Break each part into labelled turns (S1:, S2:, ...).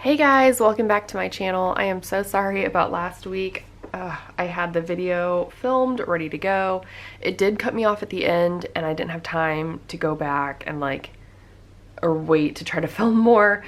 S1: Hey guys, welcome back to my channel. I am so sorry about last week. I had the video filmed, ready to go. It did cut me off at the end and I didn't have time to go back and or wait to try to film more.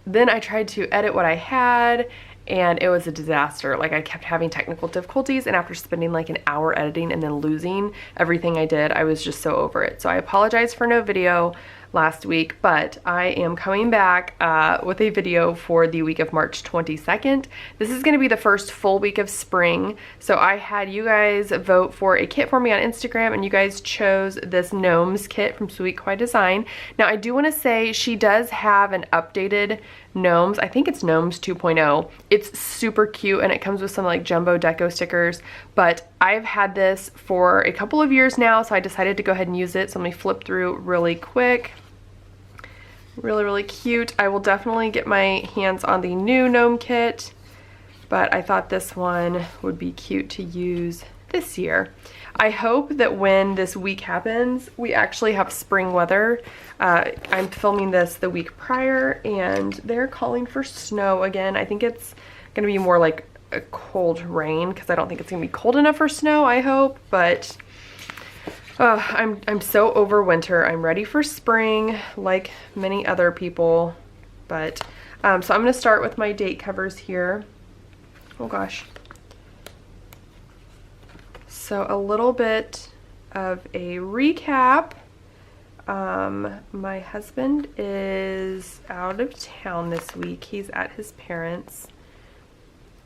S1: Then I tried to edit what I had and it was a disaster. I kept having technical difficulties, and after spending an hour editing and then losing everything I did, I was just so over it. So I apologize for no video last week, but I am coming back with a video for the week of March 22nd. This is going to be the first full week of spring. So I had you guys vote for a kit for me on Instagram, and you guys chose this Gnomes kit from Sweet Kawaii Design. Now I do want to say she does have an updated Gnomes. I think it's Gnomes 2.0. It's super cute and it comes with some jumbo deco stickers, but I've had this for a couple of years now, so I decided to go ahead and use it. So let me flip through really quick. Really cute. I will definitely get my hands on the new Gnome kit, but I thought this one would be cute to use this year. I hope that when this week happens, we actually have spring weather. I'm filming this the week prior and they're calling for snow again. I think it's gonna be more like a cold rain because I don't think it's gonna be cold enough for snow, I hope, but I'm so over winter. I'm ready for spring like many other people, but so I'm gonna start with my date covers here. Oh gosh. So a little bit of a recap. My husband is out of town this week. He's at his parents'.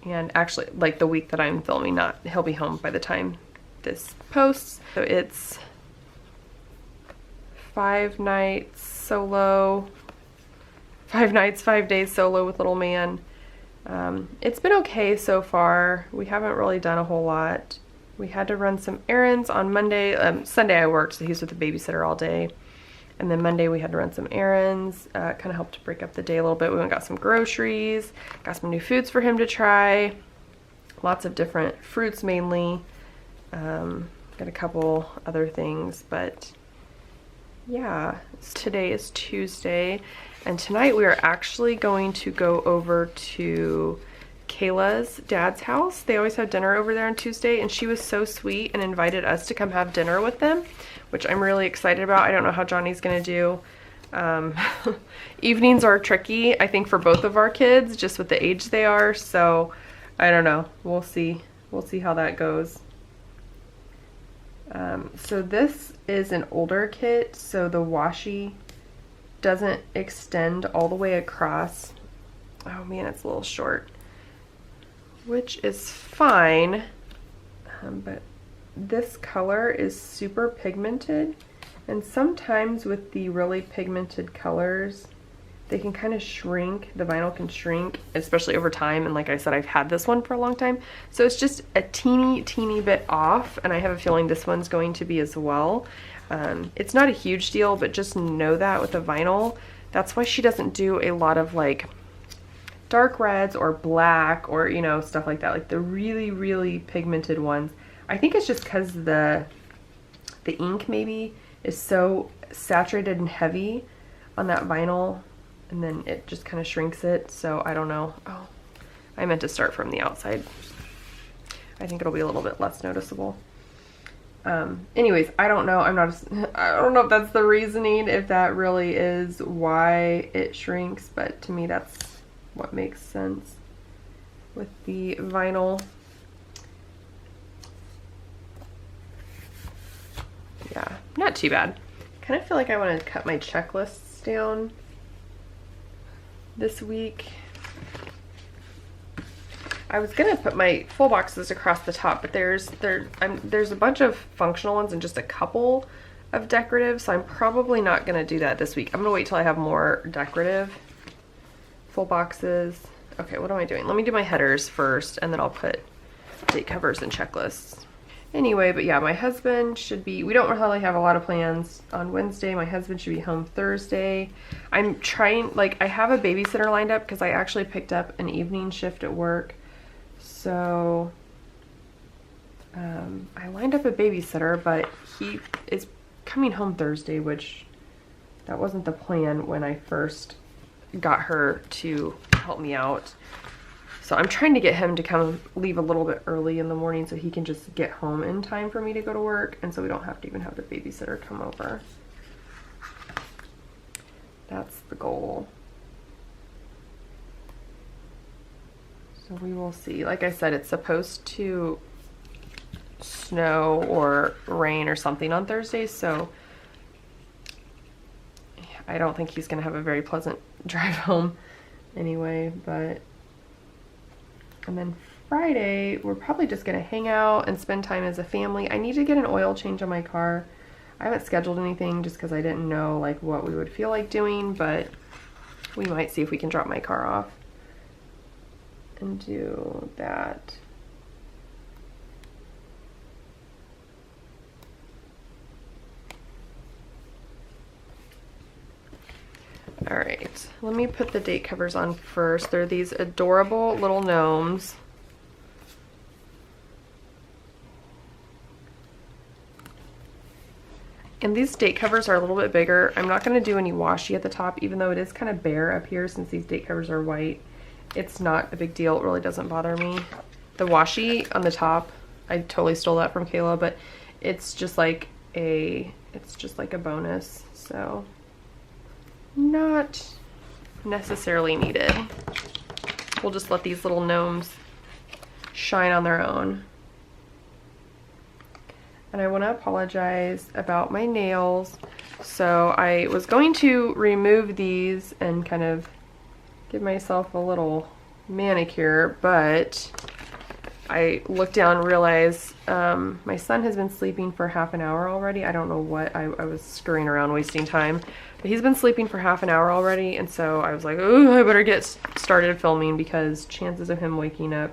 S1: And actually, the week that I'm filming, he'll be home by the time this posts. So it's 5 nights solo, 5 nights, 5 days solo with little man. It's been okay so far. We haven't really done a whole lot. We had to run some errands on Monday. Sunday I worked, so he's with the babysitter all day. And then Monday we had to run some errands. Kind of helped to break up the day a little bit. We went and got some groceries, got some new foods for him to try. Lots of different fruits mainly. Got a couple other things, but yeah. Today is Tuesday, and tonight we are actually going to go over to Kayla's dad's house. They always have dinner over there on Tuesday, and she was so sweet and invited us to come have dinner with them, which I'm really excited about. I don't know how Johnny's gonna do. Evenings are tricky, I think, for both of our kids, just with the age they are, so I don't know. We'll see how that goes. So this is an older kit, so the washi doesn't extend all the way across. Oh man, it's a little short, which is fine, but this color is super pigmented, and sometimes with the really pigmented colors they can kind of shrink. The vinyl can shrink, especially over time, and like I said, I've had this one for a long time, so it's just a teeny bit off, and I have a feeling this one's going to be as well. It's not a huge deal, but just know that with the vinyl, that's why she doesn't do a lot of dark reds or black or stuff like that, the really pigmented ones. I think it's just because the ink maybe is so saturated and heavy on that vinyl, and then it just kind of shrinks it. So I don't know. Oh, I meant to start from the outside. I think it'll be a little bit less noticeable. Anyways, I don't know. I don't know if that's the reasoning, if that really is why it shrinks, but to me that's what makes sense with the vinyl. Yeah, not too bad. Kind of feel like I want to cut my checklists down this week. I was gonna put my full boxes across the top, but there's a bunch of functional ones and just a couple of decorative, so I'm probably not gonna do that this week. I'm gonna wait till I have more decorative full boxes. Okay, what am I doing? Let me do my headers first, and then I'll put date covers and checklists. Anyway, but yeah, my husband should be, we don't really have a lot of plans on Wednesday. My husband should be home Thursday. I'm trying, I have a babysitter lined up because I actually picked up an evening shift at work. So I lined up a babysitter, but he is coming home Thursday, which that wasn't the plan when I first got her to help me out. So I'm trying to get him to come leave a little bit early in the morning so he can just get home in time for me to go to work, and so we don't have to even have the babysitter come over. That's the goal. So we will see. Like I said, it's supposed to snow or rain or something on Thursday, so I don't think he's gonna have a very pleasant drive home anyway. But and then Friday we're probably just gonna hang out and spend time as a family. I need to get an oil change on my car. I haven't scheduled anything just because I didn't know like what we would feel like doing, but we might see if we can drop my car off and do that. All right, let me put the date covers on first. They're these adorable little gnomes. And these date covers are a little bit bigger. I'm not going to do any washi at the top, even though it is kind of bare up here since these date covers are white. It's not a big deal. It really doesn't bother me. The washi on the top, I totally stole that from Kayla, but it's just like a bonus. So not necessarily needed. We'll just let these little gnomes shine on their own. And I want to apologize about my nails. So I was going to remove these and kind of give myself a little manicure, but I looked down and realized my son has been sleeping for half an hour already. I don't know what, I was scurrying around wasting time, but he's been sleeping for half an hour already, and so I was like, oh, I better get started filming because chances of him waking up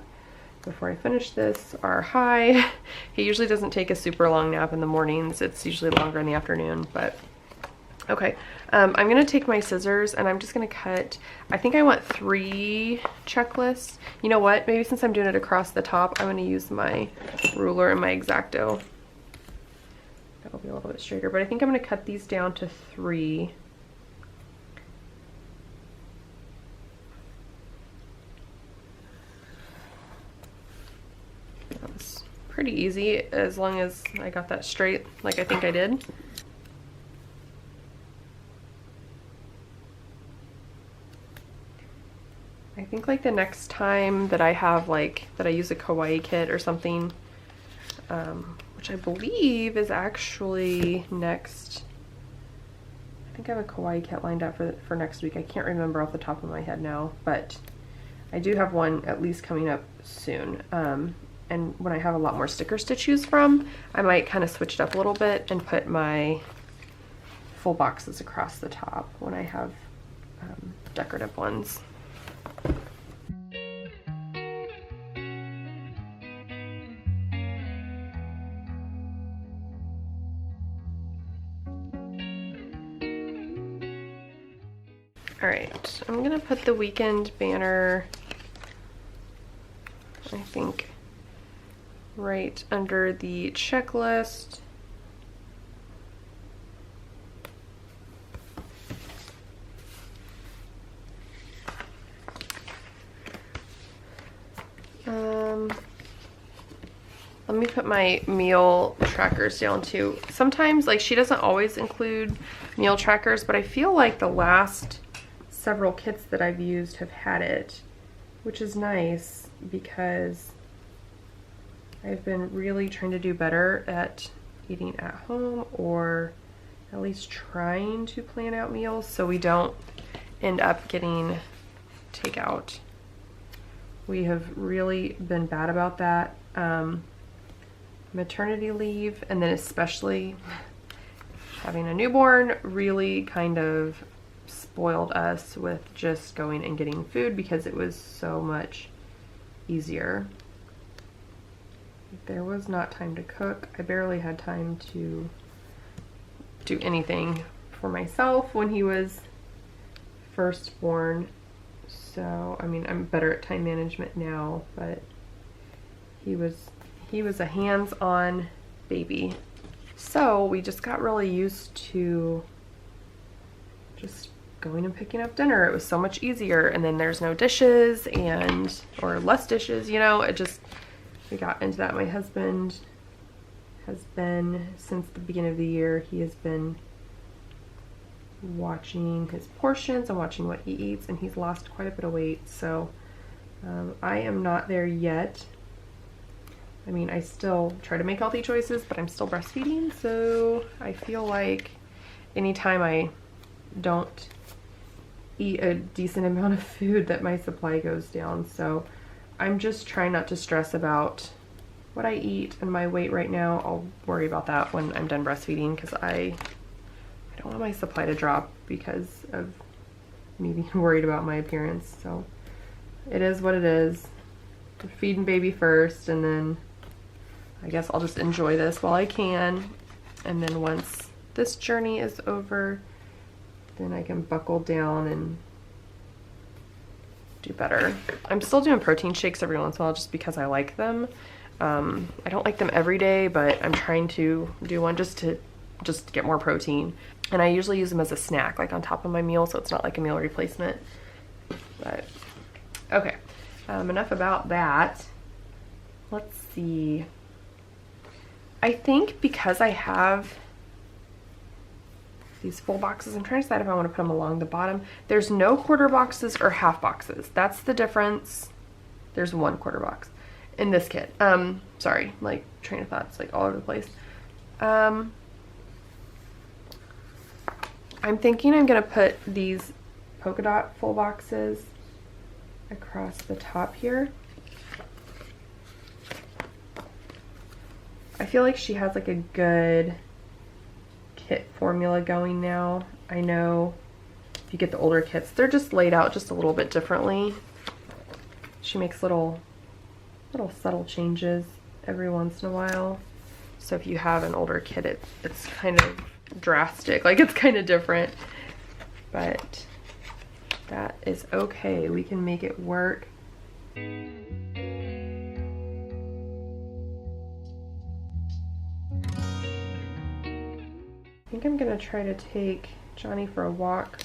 S1: before I finish this are high. He usually doesn't take a super long nap in the mornings. It's usually longer in the afternoon, but okay. I'm gonna take my scissors and I'm just gonna cut, I think I want 3 checklists. You know what, maybe since I'm doing it across the top, I'm gonna use my ruler and my X-Acto. That'll be a little bit straighter, but I think I'm gonna cut these down to 3. That's pretty easy as long as I got that straight like I think I did. I think like the next time that I have that I use a Kawaii kit or something, which I believe is actually next. I think I have a Kawaii kit lined up for next week. I can't remember off the top of my head now, but I do have one at least coming up soon. And when I have a lot more stickers to choose from, I might kind of switch it up a little bit and put my full boxes across the top when I have decorative ones. All right, I'm gonna put the weekend banner, I think, right under the checklist. Let me put my meal trackers down too. Sometimes, like, she doesn't always include meal trackers, but I feel like the last several kits that I've used have had it, which is nice because I've been really trying to do better at eating at home, or at least trying to plan out meals so we don't end up getting takeout. We have really been bad about that. Maternity leave, and then especially having a newborn, really kind of spoiled us with just going and getting food because it was so much easier. There was not time to cook. I barely had time to do anything for myself when he was first born. So, I mean, I'm better at time management now, but he was a hands-on baby. So we just got really used to just going and picking up dinner. It was so much easier. And then there's no dishes or less dishes, you know, we got into that. My husband has been, since the beginning of the year, he has been watching his portions and watching what he eats, and he's lost quite a bit of weight. So I am not there yet. I mean, I still try to make healthy choices, but I'm still breastfeeding, so I feel like anytime I don't eat a decent amount of food, that my supply goes down. So I'm just trying not to stress about what I eat and my weight right now. I'll worry about that when I'm done breastfeeding, because I don't want my supply to drop because of me being worried about my appearance. So it is what it is. Feeding baby first, and then I guess I'll just enjoy this while I can. And then once this journey is over, then I can buckle down and do better. I'm still doing protein shakes every once in a while just because I like them. I don't like them every day, but I'm trying to do one just to get more protein. And I usually use them as a snack, like on top of my meal, so it's not like a meal replacement. But okay, enough about that. Let's see. I think because I have these full boxes, I'm trying to decide if I want to put them along the bottom. There's no quarter boxes or half boxes. That's the difference. There's one quarter box in this kit. Sorry, like train of thoughts like all over the place. I'm thinking I'm gonna put these polka dot full boxes across the top here. I feel like she has like a good kit formula going now. I know if you get the older kits, they're just laid out just a little bit differently. She makes little subtle changes every once in a while. So if you have an older kit, it's kind of drastic, like it's kind of different, but that is okay. We can make it work. I think I'm gonna try to take Johnny for a walk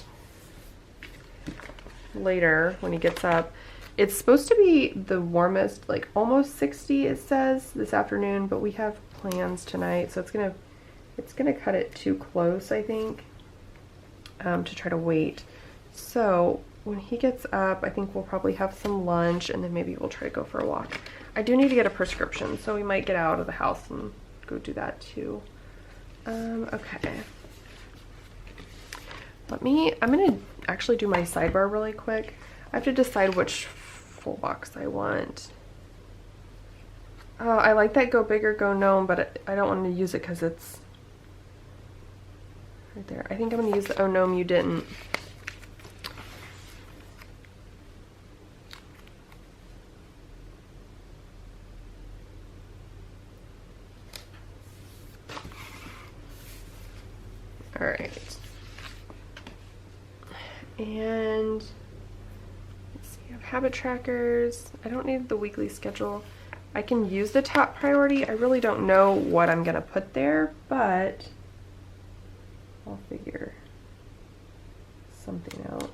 S1: later when he gets up. It's supposed to be the warmest, like almost 60 it says this afternoon, but we have plans tonight, so it's gonna cut it too close, I think, to try to wait. So when he gets up, I think we'll probably have some lunch, and then maybe we'll try to go for a walk. I do need to get a prescription, so we might get out of the house and go do that too. Okay. I'm gonna actually do my sidebar really quick. I have to decide which full box I want. I like that Go Big or Go Gnome, but I don't want to use it because it's right there. I think I'm gonna use the Oh Gnome You Didn't. All right. And let's see, I have habit trackers. I don't need the weekly schedule. I can use the top priority. I really don't know what I'm gonna put there, but I'll figure something out.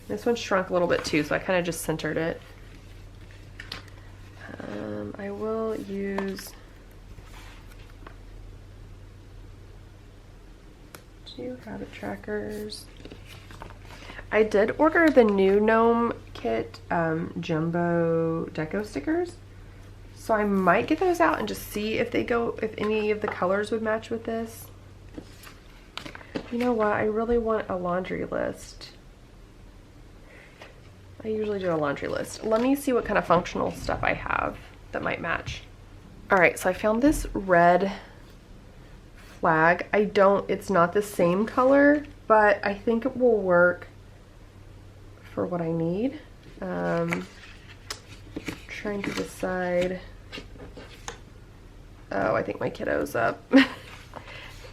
S1: This one shrunk a little bit too, so I kind of just centered it. I will use 2 habit trackers. I did order the new Gnome kit jumbo deco stickers, so I might get those out and just see if any of the colors would match with this. You know what? I really want a laundry list. I usually do a laundry list. Let me see what kind of functional stuff I have that might match. All right, so I found this red flag. It's not the same color, but I think it will work for what I need. Trying to decide. Oh, I think my kiddo's up.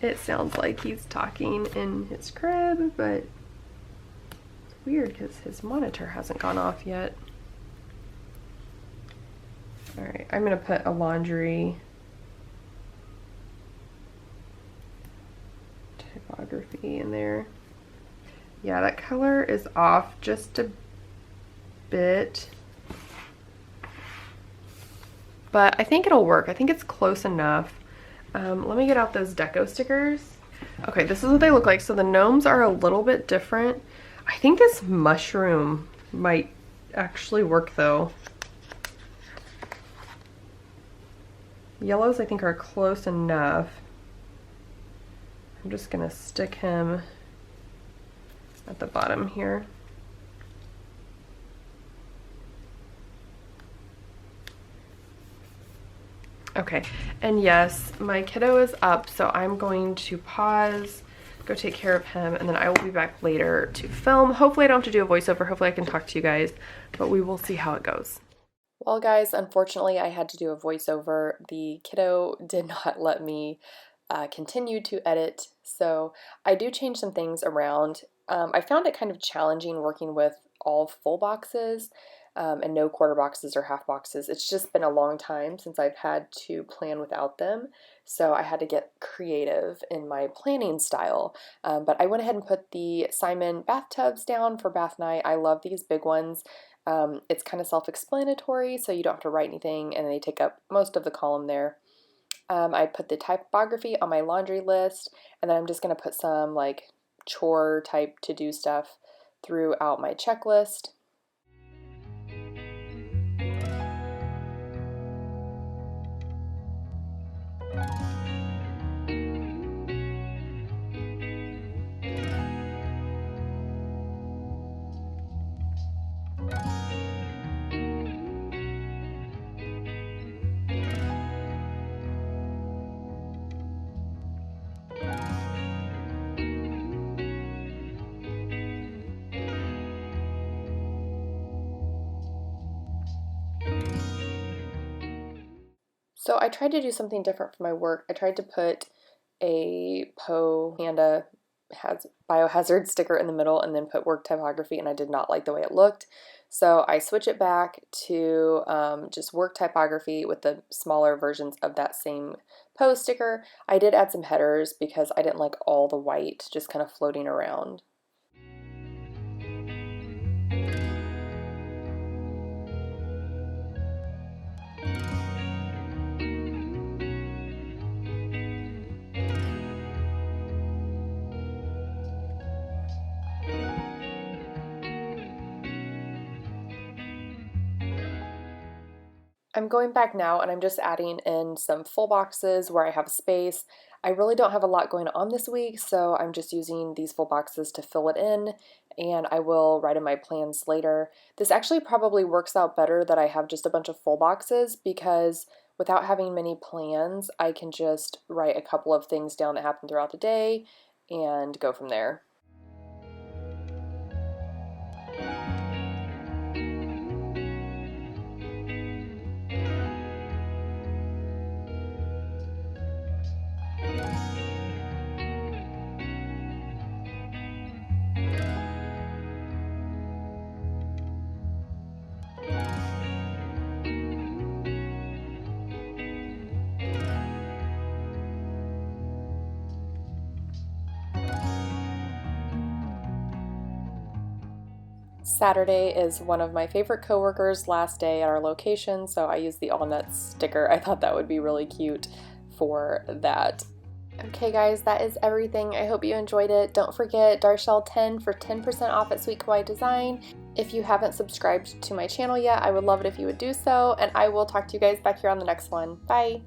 S1: It sounds like he's talking in his crib, but it's weird because his monitor hasn't gone off yet. All right, I'm gonna put a laundry typography in there. Yeah, that color is off just a bit. But I think it'll work. I think it's close enough. Let me get out those deco stickers. Okay, this is what they look like. So the gnomes are a little bit different. I think this mushroom might actually work though. Yellows I think are close enough. I'm just gonna stick him at the bottom here. Okay, and yes, my kiddo is up, so I'm going to pause, go take care of him, and then I will be back later to film. Hopefully I don't have to do a voiceover, hopefully I can talk to you guys, but we will see how it goes. Well guys, unfortunately I had to do a voiceover. The kiddo did not let me continue to edit, so I do change some things around. I found it kind of challenging working with all full boxes and no quarter boxes or half boxes. It's just been a long time since I've had to plan without them, so I had to get creative in my planning style. But I went ahead and put the Simon bathtubs down for bath night. I love these big ones. It's kind of self-explanatory, so you don't have to write anything, and they take up most of the column there. I put the typography on my laundry list, and then I'm just going to put some like chore type to-do stuff throughout my checklist. So I tried to do something different for my work. I tried to put a Poe Panda has biohazard sticker in the middle and then put work typography, and I did not like the way it looked. So I switch it back to just work typography with the smaller versions of that same Poe sticker. I did add some headers because I didn't like all the white just kind of floating around. I'm going back now and I'm just adding in some full boxes where I have space. I really don't have a lot going on this week, so I'm just using these full boxes to fill it in, and I will write in my plans later. This actually probably works out better that I have just a bunch of full boxes, because without having many plans, I can just write a couple of things down that happen throughout the day and go from there. Saturday is one of my favorite coworkers' last day at our location, so I used the all nuts sticker. I thought that would be really cute for that. Okay guys, that is everything. I hope you enjoyed it. Don't forget Darshell10 for 10% off at Sweet Kawaii Design. If you haven't subscribed to my channel yet, I would love it if you would do so, and I will talk to you guys back here on the next one. Bye!